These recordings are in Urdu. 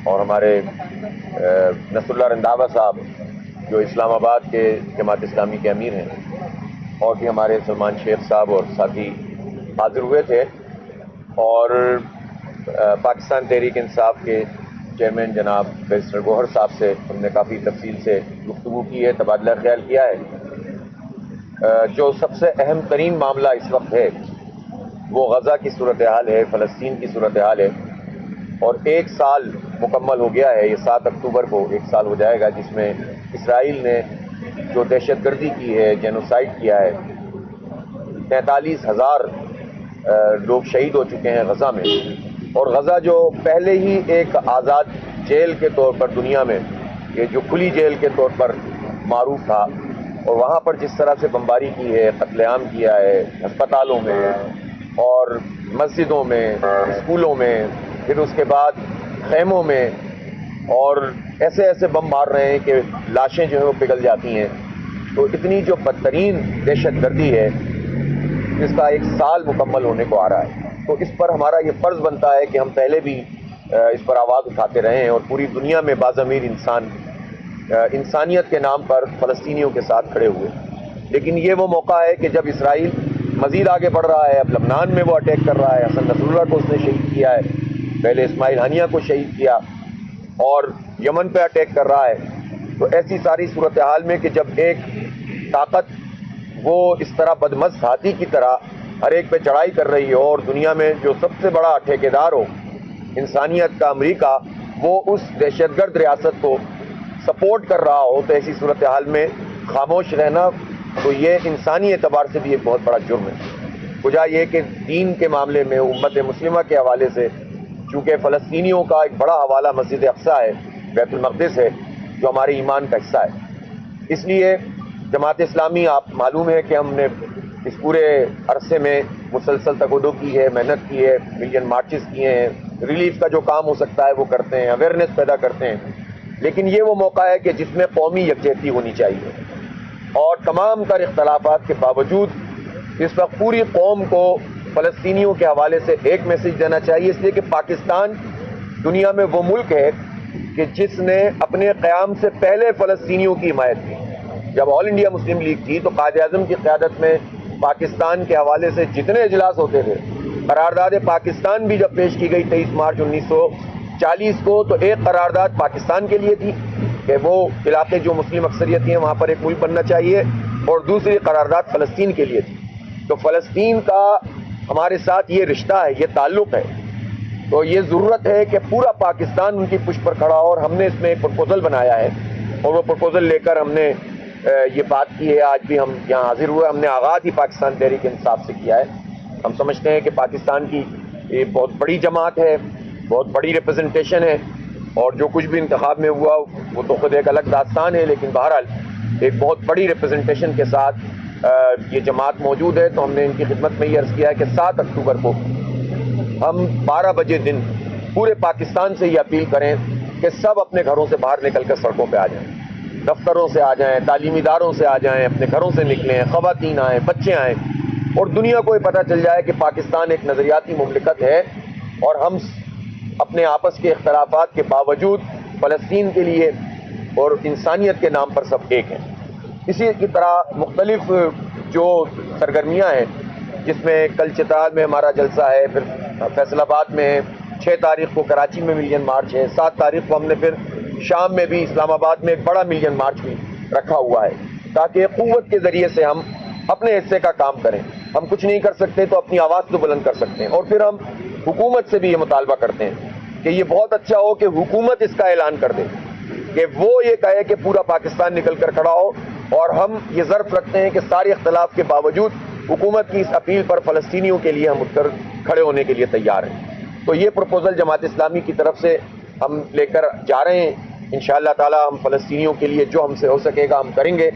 اور ہمارے نصر اللہ رنداوا صاحب جو اسلام آباد کے جماعت اسلامی کے امیر ہیں، اور بھی ہمارے سلمان شیخ صاحب اور ساتھی حاضر ہوئے تھے، اور پاکستان تحریک انصاف کے چیئرمین جناب بیرسٹر گوہر صاحب سے ہم نے کافی تفصیل سے گفتگو کی ہے، تبادلہ خیال کیا ہے۔ جو سب سے اہم ترین معاملہ اس وقت ہے وہ غزہ کی صورتحال ہے، فلسطین کی صورتحال ہے، اور 1 سال مکمل ہو گیا ہے، یہ 7 اکتوبر کو 1 سال ہو جائے گا، جس میں اسرائیل نے جو دہشت گردی کی ہے، جینوسائیڈ کیا ہے۔ 43,000 لوگ شہید ہو چکے ہیں غزہ میں، اور غزہ جو پہلے ہی ایک آزاد جیل کے طور پر دنیا میں، یہ جو کھلی جیل کے طور پر معروف تھا، اور وہاں پر جس طرح سے بمباری کی ہے، قتل عام کیا ہے، ہسپتالوں میں اور مسجدوں میں، اسکولوں میں، پھر اس کے بعد خیموں میں، اور ایسے ایسے بم مار رہے ہیں کہ لاشیں جو ہیں وہ پگھل جاتی ہیں۔ تو اتنی جو بدترین دہشت گردی ہے، جس کا 1 سال مکمل ہونے کو آ رہا ہے، تو اس پر ہمارا یہ فرض بنتا ہے کہ ہم پہلے بھی اس پر آواز اٹھاتے رہے ہیں، اور پوری دنیا میں باضمیر انسانیت کے نام پر فلسطینیوں کے ساتھ کھڑے ہوئے۔ لیکن یہ وہ موقع ہے کہ جب اسرائیل مزید آگے بڑھ رہا ہے، اب لبنان میں وہ اٹیک کر رہا ہے، حسن نصر اللہ کو اس نے شہید کیا ہے، پہلے اسماعیل ہانیہ کو شہید کیا، اور یمن پہ اٹیک کر رہا ہے۔ تو ایسی ساری صورتحال میں کہ جب ایک طاقت وہ اس طرح بدمست ہاتھی کی طرح ہر ایک پہ چڑھائی کر رہی ہو، اور دنیا میں جو سب سے بڑا ٹھیکیدار ہو انسانیت کا، امریکہ، وہ اس دہشت گرد ریاست کو سپورٹ کر رہا ہو، تو ایسی صورتحال میں خاموش رہنا تو یہ انسانی اعتبار سے بھی ایک بہت بڑا جرم ہے۔ وجہ یہ کہ دین کے معاملے میں امت مسلمہ کے حوالے سے، چونکہ فلسطینیوں کا ایک بڑا حوالہ مسجد اقصیٰ ہے، بیت المقدس ہے، جو ہمارے ایمان کا حصہ ہے، اس لیے جماعت اسلامی، آپ معلوم ہے کہ ہم نے اس پورے عرصے میں مسلسل تقدم کی ہے، محنت کی ہے، ملین مارچز کیے ہیں، ریلیف کا جو کام ہو سکتا ہے وہ کرتے ہیں، اویئرنیس پیدا کرتے ہیں، لیکن یہ وہ موقع ہے کہ جس میں قومی یکجہتی ہونی چاہیے، اور تمام تر اختلافات کے باوجود اس وقت پوری قوم کو فلسطینیوں کے حوالے سے ایک میسج دینا چاہیے، اس لیے کہ پاکستان دنیا میں وہ ملک ہے کہ جس نے اپنے قیام سے پہلے فلسطینیوں کی حمایت کی۔ جب آل انڈیا مسلم لیگ تھی تو قائد اعظم کی قیادت میں پاکستان کے حوالے سے جتنے اجلاس ہوتے تھے، قرارداد پاکستان بھی جب پیش کی گئی 23 مارچ 1940 کو، تو ایک قرارداد پاکستان کے لیے تھی کہ وہ علاقے جو مسلم اکثریت ہیں وہاں پر ایک ملک بننا چاہیے، اور دوسری قرارداد فلسطین کے لیے تھی۔ تو فلسطین کا ہمارے ساتھ یہ رشتہ ہے، یہ تعلق ہے، تو یہ ضرورت ہے کہ پورا پاکستان ان کی پشت پر کھڑا ہو، اور ہم نے اس میں ایک پروپوزل بنایا ہے، اور وہ پروپوزل لے کر ہم نے یہ بات کی ہے۔ آج بھی ہم یہاں حاضر ہوئے، ہم نے آغاز ہی پاکستان تحریک انصاف سے کیا ہے۔ ہم سمجھتے ہیں کہ پاکستان کی یہ بہت بڑی جماعت ہے، بہت بڑی ریپرزنٹیشن ہے، اور جو کچھ بھی انتخاب میں ہوا وہ تو خود ایک الگ داستان ہے، لیکن بہرحال ایک بہت بڑی ریپرزنٹیشن کے ساتھ یہ جماعت موجود ہے۔ تو ہم نے ان کی خدمت میں یہ عرض کیا ہے کہ 7 اکتوبر کو ہم 12 بجے دن پورے پاکستان سے یہ اپیل کریں کہ سب اپنے گھروں سے باہر نکل کر سڑکوں پہ آ جائیں، دفتروں سے آ جائیں، تعلیمی اداروں سے آ جائیں، اپنے گھروں سے نکلیں، خواتین آئیں، بچے آئیں، اور دنیا کو یہ پتہ چل جائے کہ پاکستان ایک نظریاتی مملکت ہے، اور ہم اپنے آپس کے اختلافات کے باوجود فلسطین کے لیے اور انسانیت کے نام پر سب ایک ہیں۔ اسی کی طرح مختلف جو سرگرمیاں ہیں، جس میں کل چترال میں ہمارا جلسہ ہے، پھر فیصل آباد میں ہے، 6 تاریخ کو کراچی میں ملین مارچ ہے، 7 تاریخ کو ہم نے پھر شام میں بھی اسلام آباد میں ایک بڑا ملین مارچ بھی رکھا ہوا ہے، تاکہ قوت کے ذریعے سے ہم اپنے حصے کا کام کریں۔ ہم کچھ نہیں کر سکتے تو اپنی آواز تو بلند کر سکتے ہیں، اور پھر ہم حکومت سے بھی یہ مطالبہ کرتے ہیں کہ یہ بہت اچھا ہو کہ حکومت اس کا اعلان کر دے، کہ وہ یہ کہے کہ پورا پاکستان نکل کر کھڑا ہو، اور ہم یہ ظرف رکھتے ہیں کہ سارے اختلاف کے باوجود حکومت کی اس اپیل پر فلسطینیوں کے لیے ہم اٹھ کر کھڑے ہونے کے لیے تیار ہیں۔ تو یہ پروپوزل جماعت اسلامی کی طرف سے ہم لے کر جا رہے ہیں، انشاءاللہ تعالی ہم فلسطینیوں کے لیے جو ہم سے ہو سکے گا ہم کریں گے۔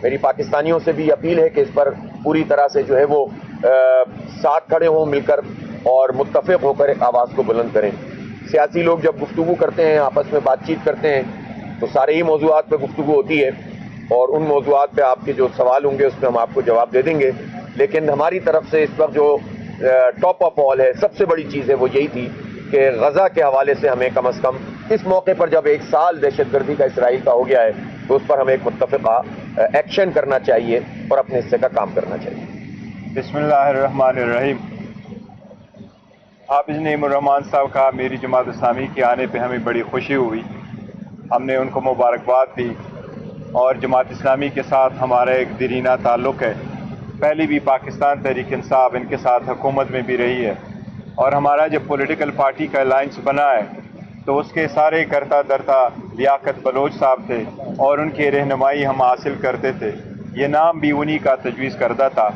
میری پاکستانیوں سے بھی اپیل ہے کہ اس پر پوری طرح سے جو ہے وہ ساتھ کھڑے ہوں، مل کر اور متفق ہو کر آواز کو بلند کریں۔ سیاسی لوگ جب گفتگو کرتے ہیں، آپس میں بات چیت کرتے ہیں، تو سارے ہی موضوعات پہ گفتگو ہوتی ہے، اور ان موضوعات پہ آپ کے جو سوال ہوں گے اس پہ ہم آپ کو جواب دے دیں گے، لیکن ہماری طرف سے اس وقت جو ٹاپ آف آل ہے، سب سے بڑی چیز ہے، وہ یہی تھی کہ غزہ کے حوالے سے ہمیں کم از کم اس موقع پر جب 1 سال دہشت گردی کا اسرائیل کا ہو گیا ہے تو اس پر ہمیں ایک متفقہ ایکشن کرنا چاہیے اور اپنے حصے کا کام کرنا چاہیے۔ بسم اللہ الرحمن الرحیم۔ حافظ نعیم الرحمان صاحب کا میری جماعت اسلامی کے آنے پہ ہمیں بڑی خوشی ہوئی، ہم نے ان کو مبارکباد دی، اور جماعت اسلامی کے ساتھ ہمارا ایک دیرینہ تعلق ہے۔ پہلی بھی پاکستان تحریک انصاف ان کے ساتھ حکومت میں بھی رہی ہے، اور ہمارا جب پولیٹیکل پارٹی کا الائنس بنا ہے تو اس کے سارے کرتا درتا لیاقت بلوچ صاحب تھے، اور ان کی رہنمائی ہم حاصل کرتے تھے۔ یہ نام بھی انہی کا تجویز کردہ تھا۔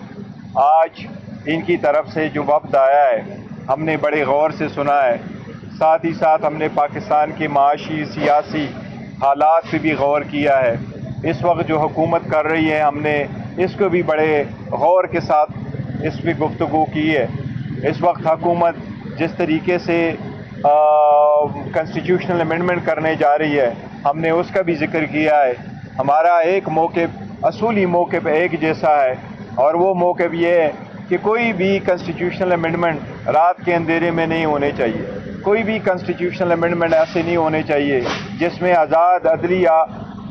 آج ان کی طرف سے جو وفد آیا ہے ہم نے بڑے غور سے سنا ہے، ساتھ ہی ساتھ ہم نے پاکستان کے معاشی سیاسی حالات پہ بھی غور کیا ہے۔ اس وقت جو حکومت کر رہی ہے ہم نے اس کو بھی بڑے غور کے ساتھ اس پہ گفتگو کی ہے۔ اس وقت حکومت جس طریقے سے کنسٹیٹیوشنل امینڈمنٹ کرنے جا رہی ہے ہم نے اس کا بھی ذکر کیا ہے۔ ہمارا ایک موقف اصولی موقف ایک جیسا ہے، اور وہ موقف یہ ہے کہ کوئی بھی کنسٹیٹیوشنل امینڈمنٹ رات کے اندھیرے میں نہیں ہونے چاہیے۔ کوئی بھی کنسٹیٹیوشنل امینڈمنٹ ایسے نہیں ہونے چاہیے جس میں آزاد عدلیہ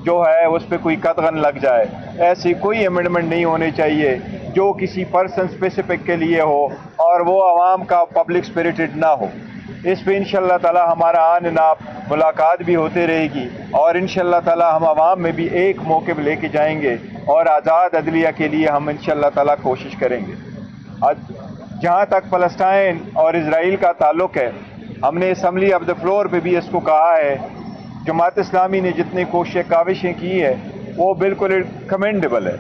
جو ہے اس پہ کوئی قدغن لگ جائے۔ ایسی کوئی امینڈمنٹ نہیں ہونے چاہیے جو کسی پرسن اسپیسیفک کے لیے ہو اور وہ عوام کا پبلک اسپریٹڈ نہ ہو۔ اس پہ انشاءاللہ تعالی ہمارا آن ناب ملاقات بھی ہوتے رہے گی، اور انشاءاللہ تعالی ہم عوام میں بھی ایک موقف لے کے جائیں گے، اور آزاد عدلیہ کے لیے ہم انشاءاللہ تعالی کوشش کریں گے۔ جہاں تک فلسطین اور اسرائیل کا تعلق ہے، ہم نے اسمبلی آف دا فلور پہ بھی اس کو کہا ہے، جماعت اسلامی نے جتنی کاوشیں کی ہے وہ بالکل کمینڈیبل ہے،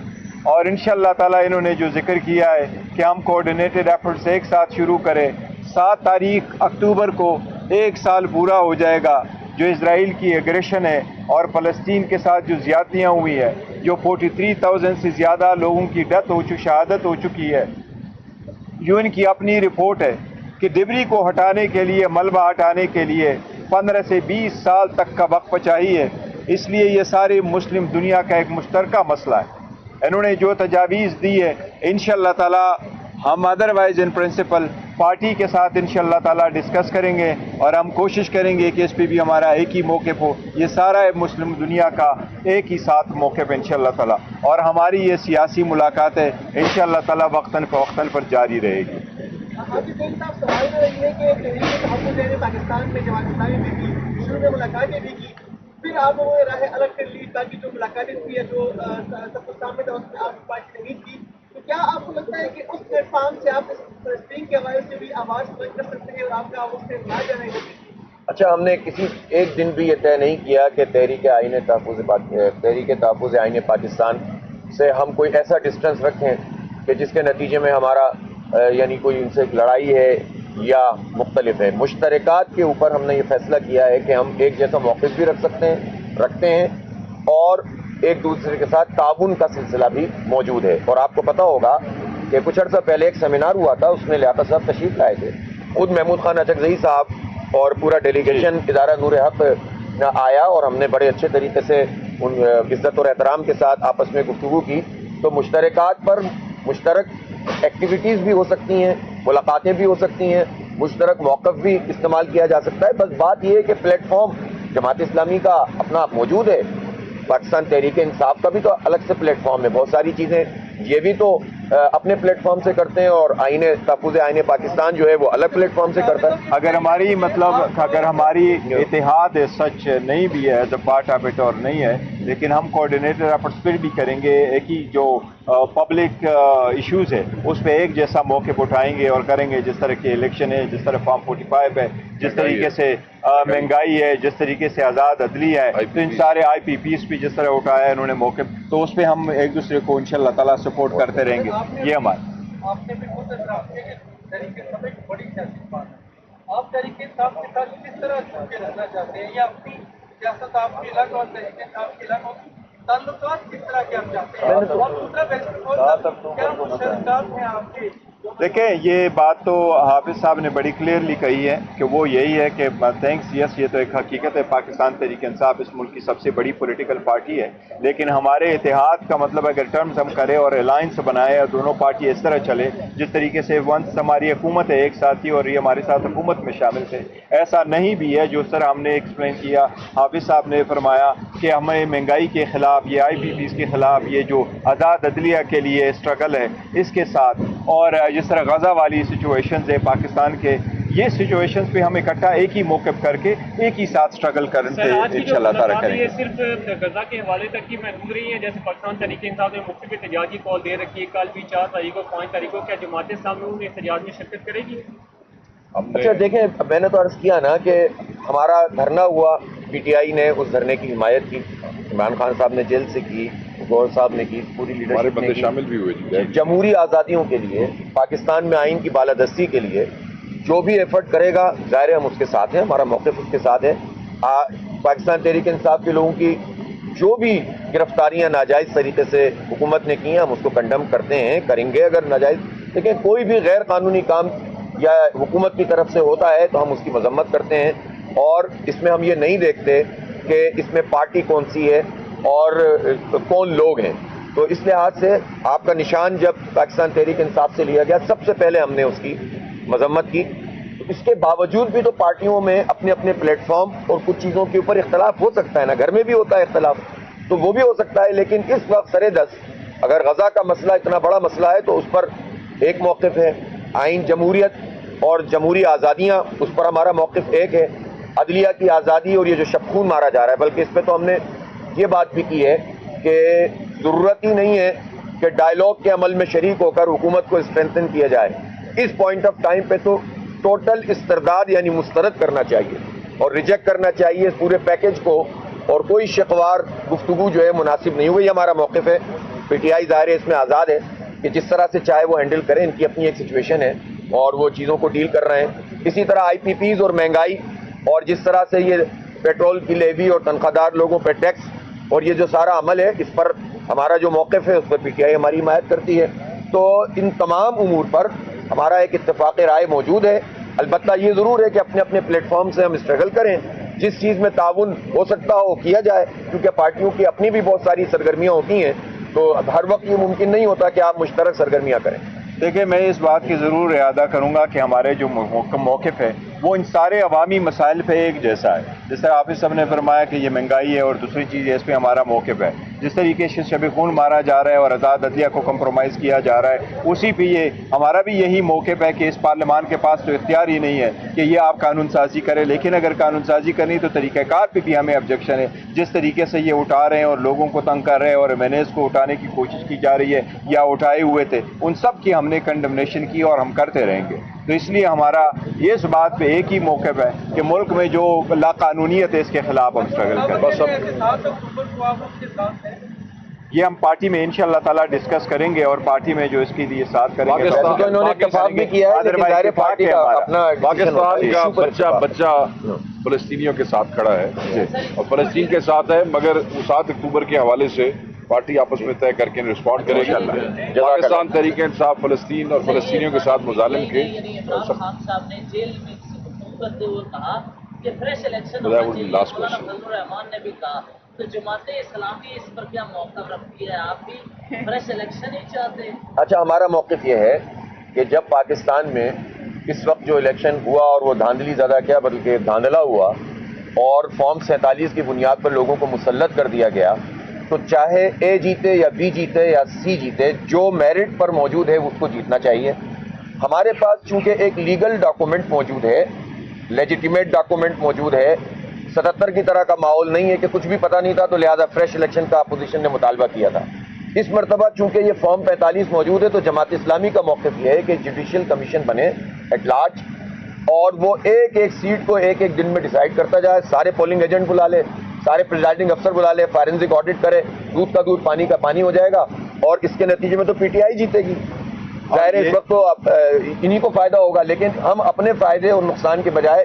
اور انشاءاللہ تعالی انہوں نے جو ذکر کیا ہے کہ ہم کوآرڈینیٹڈ ایفرٹس ایک ساتھ شروع کریں۔ 7 تاریخ اکتوبر کو 1 سال پورا ہو جائے گا جو اسرائیل کی ایگریشن ہے اور فلسطین کے ساتھ جو زیادتیاں ہوئی ہیں، جو 43,000 سے زیادہ لوگوں کی شہادت ہو چکی ہے۔ یون کی اپنی رپورٹ ہے کہ ڈبری کو ہٹانے کے لیے، ملبہ ہٹانے کے لیے 15 سے 20 سال تک کا وقفہ چاہیے۔ اس لیے یہ سارے مسلم دنیا کا ایک مشترکہ مسئلہ ہے۔ انہوں نے جو تجاویز دی ہے انشاءاللہ تعالی ہم ادروائز ان پرنسپل پارٹی کے ساتھ انشاءاللہ تعالی ڈسکس کریں گے، اور ہم کوشش کریں گے کہ اس پہ بھی ہمارا ایک ہی موقف ہو، یہ سارا مسلم دنیا کا ایک ہی ساتھ موقف ہے انشاءاللہ تعالی، اور ہماری یہ سیاسی ملاقاتیں انشاءاللہ تعالی وقتاً فوقتاً پر جاری رہے گی۔ سوال رہی ہے کہ تحریک تحفظ نے پاکستان میں جماعت اسلامی میں کی، شروع میں ملاقاتیں بھی کی، پھر آپ لوگوں نے راہیں الگ کر لی تاکہ جو ملاقاتیں ہوئی ہے جو سب کو سامنے تھا اس میں آپ کی پارٹی نے نہیں کی، تو کیا آپ کو لگتا ہے کہ اس پلیٹ فارم سے آپ اس فلسطین کے حوالے سے بھی آواز بلند کر سکتے ہیں اور آپ کا اس سے نہ جانا ہے؟ اچھا، ہم نے کسی ایک دن بھی یہ طے نہیں کیا کہ تحریک تحفظ آئین پاکستان سے ہم کوئی ایسا ڈسٹنس رکھیں کہ جس کے نتیجے میں ہمارا یعنی کوئی ان سے لڑائی ہے یا مختلف ہے۔ مشترکات کے اوپر ہم نے یہ فیصلہ کیا ہے کہ ہم ایک جیسا موقف بھی رکھتے ہیں اور ایک دوسرے کے ساتھ تعاون کا سلسلہ بھی موجود ہے۔ اور آپ کو پتہ ہوگا کہ کچھ عرصہ پہلے ایک سیمینار ہوا تھا، اس میں لیاقت صاحب تشریف لائے تھے، خود محمود خان اچکزئی صاحب اور پورا ڈیلیگیشن ادارہ نور حق آیا، اور ہم نے بڑے اچھے طریقے سے ان عزت اور احترام کے ساتھ آپس میں گفتگو کی۔ تو مشترکات پر مشترک ایکٹیویٹیز بھی ہو سکتی ہیں، ملاقاتیں بھی ہو سکتی ہیں، مشترک موقف بھی استعمال کیا جا سکتا ہے۔ بس بات یہ ہے کہ پلیٹ فارم جماعت اسلامی کا اپنا موجود ہے، پاکستان تحریک انصاف کا بھی تو الگ سے پلیٹ فارم ہے، بہت ساری چیزیں یہ بھی تو اپنے پلیٹ فارم سے کرتے ہیں، اور تحفظ آئین پاکستان جو ہے وہ الگ پلیٹ فارم سے کرتا ہے۔ اگر ہماری اتحاد سچ نہیں بھی ہے as a part of it اور نہیں ہے، لیکن ہم کوآرڈینیٹر ایفرٹس پھر بھی کریں گے، ایک ہی جو پبلک ایشوز ہے اس پہ ایک جیسا موقف اٹھائیں گے اور کریں گے، جس طرح کی الیکشن ہے، جس طرح فارم 45 ہے، جس طریقے سے مہنگائی ہے، جس طریقے سے آزاد عدلیہ ہے، تو ان سارے آئی پی پیس پہ جس طرح اٹھایا ہے انہوں نے موقف، تو اس پہ ہم ایک دوسرے کو انشاءاللہ تعالیٰ سپورٹ کرتے رہیں گے۔ یہ ہمارا آپ نے بھی خود اعتراف کیا کہ تحریک انصاف ایک بڑی سیاسی بات ہے، آپ تحریک انصاف کے ساتھ کس طرح جڑ کے رہنا چاہتے ہیں، یا اپنی سیاست آپ کی الگ اور تحریک انصاف کی الگ ہوگی، تعلقات کس طرح کے آپ چاہتے ہیں، اور دوسرا کیا مشترکات ہیں آپ کے دیکھیں یہ بات تو حافظ صاحب نے بڑی کلیئرلی کہی ہے کہ وہ یہی ہے کہ تھینکس یس یہ تو ایک حقیقت ہے، پاکستان تحریک انصاف اس ملک کی سب سے بڑی پولیٹیکل پارٹی ہے، لیکن ہمارے اتحاد کا مطلب اگر ٹرمز ہم کریں اور الائنس بنائے اور دونوں پارٹی اس طرح چلے جس طریقے سے ونس ہماری حکومت ہے ایک ساتھ ہی اور یہ ہمارے ساتھ حکومت میں شامل تھے، ایسا نہیں بھی ہے جو سر ہم نے ایکسپلین کیا، حافظ صاحب نے فرمایا کہ ہمیں مہنگائی کے خلاف یہ آئی پی پیز کے خلاف یہ جو آزاد عدلیہ کے لیے اسٹرگل ہے اس کے ساتھ، اور جس طرح غزہ والی سچویشنز ہے پاکستان کے، یہ سچویشنز پہ ہم اکٹھا ایک ہی موقف کر کے ایک ہی ساتھ اسٹرگل کرنے انشاءاللہ تعالیٰ کریں گے۔ صرف غزہ کے حوالے تک کی محدود رہی ہے، جیسے پاکستان تحریک انصاف نے مختلف احتجاجی کال دے رکھی ہے، کل بھی 4 تاریخ کو 5 تاریخ کو، کیا جماعت اسلامی احتجاج میں شرکت کرے گی؟ اچھا دیکھیں، میں نے تو عرض کیا نا کہ ہمارا دھرنا ہوا، پی ٹی آئی نے اس دھرنے کی حمایت کی، عمران خان صاحب نے جیل سے کی، گور صاحب نے کی، پوری لیڈرشپ نے کی، شامل بھی ہوئے جی۔ جمہوری آزادیوں کے لیے، پاکستان میں آئین کی بالادستی کے لیے جو بھی ایفرٹ کرے گا ظاہر ہے ہم اس کے ساتھ ہیں، ہمارا موقف اس کے ساتھ ہے۔ پاکستان تحریک انصاف کے لوگوں کی جو بھی گرفتاریاں ناجائز طریقے سے حکومت نے کی ہیں ہم اس کو کنڈم کرتے ہیں، کریں گے اگر ناجائز، لیکن کوئی بھی غیر قانونی کام یا حکومت کی طرف سے ہوتا ہے تو ہم اس کی مذمت کرتے ہیں، اور اس میں ہم یہ نہیں دیکھتے کہ اس میں پارٹی کون سی ہے اور کون لوگ ہیں۔ تو اس لحاظ سے آپ کا نشان جب پاکستان تحریک انصاف سے لیا گیا سب سے پہلے ہم نے اس کی مذمت کی۔ اس کے باوجود بھی تو پارٹیوں میں اپنے اپنے پلیٹ فارم اور کچھ چیزوں کے اوپر اختلاف ہو سکتا ہے نا، گھر میں بھی ہوتا ہے اختلاف، تو وہ بھی ہو سکتا ہے، لیکن اس وقت سرے دس اگر غزہ کا مسئلہ اتنا بڑا مسئلہ ہے تو اس پر ایک موقف ہے، آئین جمہوریت اور جمہوری آزادیاں اس پر ہمارا موقف ایک ہے، عدلیہ کی آزادی اور یہ جو شب خون مارا جا رہا ہے، بلکہ اس پہ تو ہم نے یہ بات بھی کی ہے کہ ضرورت ہی نہیں ہے کہ ڈائیلاگ کے عمل میں شریک ہو کر حکومت کو اسٹرینتھن کیا جائے، اس پوائنٹ آف ٹائم پہ تو ٹوٹل استرداد یعنی مسترد کرنا چاہیے اور ریجیکٹ کرنا چاہیے اس پورے پیکج کو، اور کوئی شقوار گفتگو جو ہے مناسب نہیں ہوئی، ہمارا موقف ہے۔ پی ٹی آئی ظاہر ہے اس میں آزاد ہے کہ جس طرح سے چاہے وہ ہینڈل کریں، ان کی اپنی ایک سچویشن ہے اور وہ چیزوں کو ڈیل کر رہے ہیں۔ اسی طرح آئی پی پیز اور مہنگائی اور جس طرح سے یہ پیٹرول کی لیوی اور تنخواہ دار لوگوں پہ ٹیکس اور یہ جو سارا عمل ہے اس پر ہمارا جو موقف ہے اس پر پی ٹی آئی ہماری حمایت کرتی ہے۔ تو ان تمام امور پر ہمارا ایک اتفاق رائے موجود ہے، البتہ یہ ضرور ہے کہ اپنے اپنے پلیٹ فارم سے ہم اسٹرگل کریں، جس چیز میں تعاون ہو سکتا ہو کیا جائے، کیونکہ پارٹیوں کی اپنی بھی بہت ساری سرگرمیاں ہوتی ہیں، تو ہر وقت یہ ممکن نہیں ہوتا کہ آپ مشترک سرگرمیاں کریں۔ دیکھیں میں اس بات کی ضرور اعادہ کروں گا کہ ہمارے جو موقف ہے وہ ان سارے عوامی مسائل پہ ایک جیسا ہے، جس طرح حافظ صاحب نے فرمایا کہ یہ مہنگائی ہے اور دوسری چیز ہے اس پہ ہمارا موقف ہے، جس طریقے سے شب خون مارا جا رہا ہے اور آزاد عدلیہ کو کمپرومائز کیا جا رہا ہے اسی پہ یہ ہمارا بھی یہی موقف ہے کہ اس پارلیمان کے پاس تو اختیار ہی نہیں ہے کہ یہ آپ قانون سازی کرے، لیکن اگر قانون سازی کرنی تو طریقہ کار پہ بھی ہمیں آبجیکشن ہے، جس طریقے سے یہ اٹھا رہے ہیں اور لوگوں کو تنگ کر رہے ہیں اور امیونیز کو اٹھانے کی کوشش کی جا رہی ہے یا اٹھائے ہوئے تھے، ان سب کی ہم نے کنڈمنیشن کی اور ہم کرتے رہیں گے۔ تو اس لیے ہمارا یہ اس بات پہ ایک ہی موقف ہے کہ ملک میں جو لا قانونیت ہے اس کے خلاف ہم اسٹرگل کریں۔ بس یہ ہم پارٹی میں انشاءاللہ تعالیٰ ڈسکس کریں گے اور پارٹی میں جو اس کے لیے ساتھ کریں گے تو انہوں نے اتفاق بھی کیا ہے، لیکن ظاہر ہے پارٹی کا اپنا پاکستان کا بچہ فلسطینیوں کے ساتھ کھڑا ہے اور فلسطین کے ساتھ ہے، مگر 7 اکتوبر کے حوالے سے پارٹی آپس میں طے کر کے رسپونڈ کرے گی۔ پاکستان تحریک انصاف فلسطین اور فلسطینیوں کے ساتھ مظالم کے خان صاحب نے جیل میں گفتگو کرتے ہوئے کہا کہ فریش الیکشن لاسٹ کوشچن الرحمان نے بھی کہا، تو جماعت اسلامی اس پر کیا موقف رکھتی ہے؟ آپ بھی فریش الیکشن ہی چاہتے ہیں؟ اچھا ہمارا موقف یہ ہے کہ جب پاکستان میں اس وقت جو الیکشن ہوا اور وہ دھاندلی زیادہ کیا بلکہ دھاندلا ہوا اور فارم 47 کی بنیاد پر لوگوں کو مسلط کر دیا گیا، تو چاہے اے جیتے یا بی جیتے یا سی جیتے، جو میرٹ پر موجود ہے اس کو جیتنا چاہیے۔ ہمارے پاس چونکہ ایک لیگل ڈاکومنٹ موجود ہے، لیجیٹیمیٹ ڈاکومنٹ موجود ہے، 77 کی طرح کا ماحول نہیں ہے کہ کچھ بھی پتہ نہیں تھا تو لہذا فریش الیکشن کا اپوزیشن نے مطالبہ کیا تھا۔ اس مرتبہ چونکہ یہ فارم 45 موجود ہے تو جماعت اسلامی کا موقف یہ ہے کہ جوڈیشل کمیشن بنے ایٹ لارج اور وہ ایک ایک سیٹ کو ایک ایک دن میں ڈیسائیڈ کرتا جائے، سارے پولنگ ایجنٹ بلا لے، سارے پریزائڈنگ افسر بلا لے، فارنزک آڈٹ کرے، دودھ کا دودھ پانی کا پانی ہو جائے گا اور اس کے نتیجے میں تو پی ٹی آئی جیتے گی۔ ظاہر ہے اس وقت تو انہی کو فائدہ ہوگا، لیکن ہم اپنے فائدے اور نقصان کے بجائے